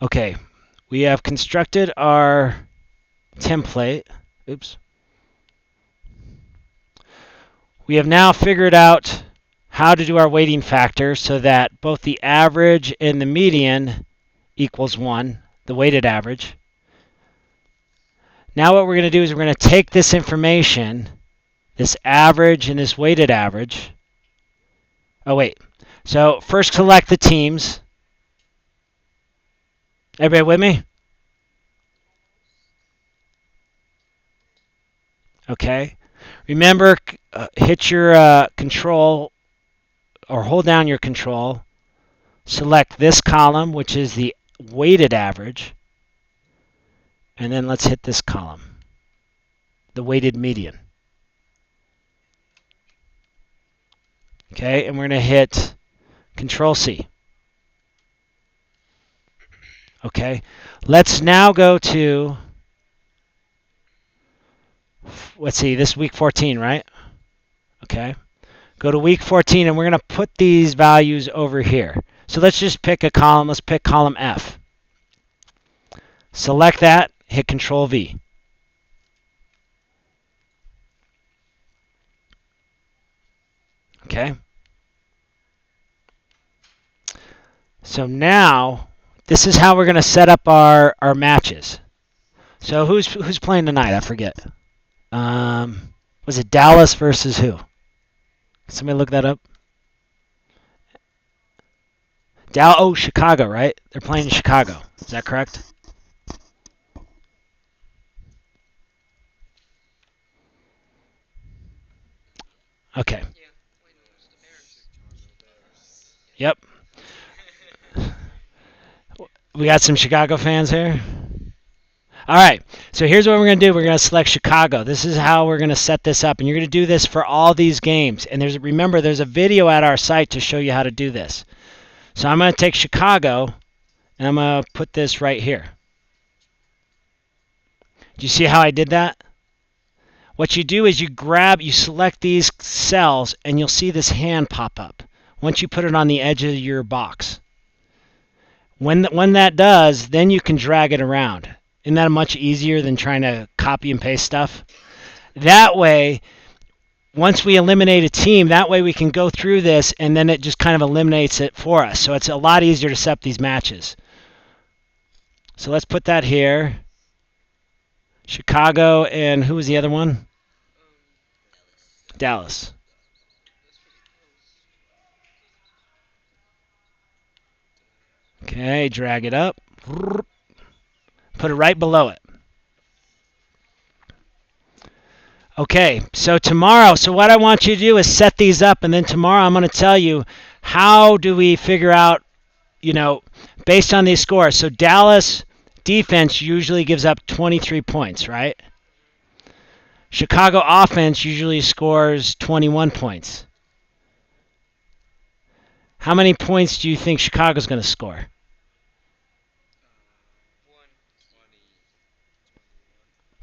Okay, we have constructed our template. Oops. We have now figured out how to do our weighting factor so that both the average and the median equals 1, the weighted average. Now what we're going to do is we're going to take this information, this average and this weighted average. Oh, wait. So first select the teams. Everybody with me? Okay. Remember, hit your control or hold down your control. Select this column, which is the weighted average. And then let's hit this column, the weighted median. Okay, and we're going to hit Control C. Okay, let's now go to, let's see, this is week 14, right? Okay, go to week 14, and we're going to put these values over here. So let's just pick a column. Let's pick column F. Select that, hit Control V. Okay. So now, this is how we're going to set up our matches. So who's playing tonight? I forget. Was it Dallas versus who? Somebody look that up. Oh, Chicago, right? They're playing in Chicago. Is that correct? Okay. Yep. We got some Chicago fans here. All right, so here's what we're going to do. We're going to select Chicago. This is how we're going to set this up, and you're going to do this for all these games. And remember, there's a video at our site to show you how to do this. So I'm going to take Chicago, and I'm going to put this right here. Do you see how I did that? What you do is you select these cells, and you'll see this hand pop up once you put it on the edge of your box. When that does, then you can drag it around. Isn't that much easier than trying to copy and paste stuff? That way, once we eliminate a team, that way we can go through this, and then it just kind of eliminates it for us. So it's a lot easier to set up these matches. So let's put that here. Chicago, and who was the other one? Dallas. Okay, drag it up. Put it right below it. Okay, so tomorrow, what I want you to do is set these up, and then tomorrow I'm going to tell you how do we figure out, based on these scores. So Dallas defense usually gives up 23 points, right? Chicago offense usually scores 21 points. How many points do you think Chicago's going to score?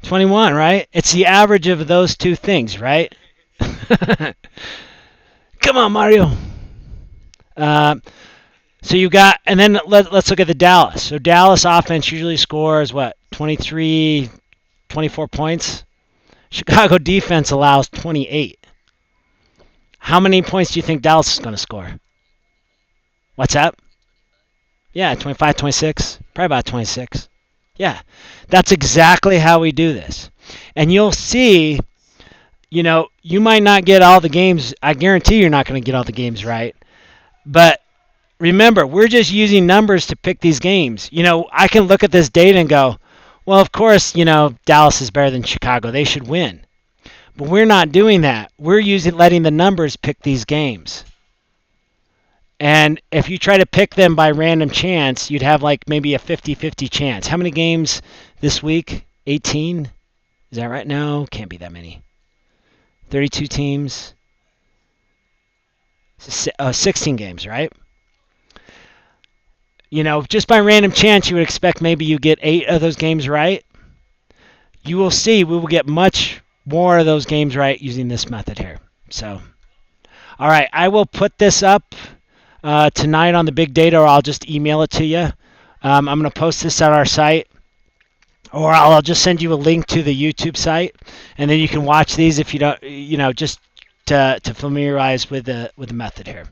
21, right? It's the average of those two things, right? Come on, Mario. So you got, and then let's look at the Dallas. So Dallas offense usually scores, 23, 24 points? Chicago defense allows 28. How many points do you think Dallas is going to score? What's that? Yeah, 25, 26. Probably about 26. Yeah, that's exactly how we do this. And you'll see, you might not get all the games. I guarantee you're not going to get all the games right. But remember, we're just using numbers to pick these games. I can look at this data and go, well, of course, Dallas is better than Chicago. They should win. But we're not doing that. We're letting the numbers pick these games. And if you try to pick them by random chance, you'd have maybe a 50-50 chance. How many games this week? 18? Is that right? No, can't be that many. 32 teams. 16 games, right? Just by random chance, you would expect maybe you get 8 of those games right. You will see we will get much more of those games right using this method here. So, all right, I will put this up tonight on the big data, or I'll just email it to you. I'm going to post this on our site, or I'll just send you a link to the YouTube site, and then you can watch these if you don't, just to familiarize with the method here.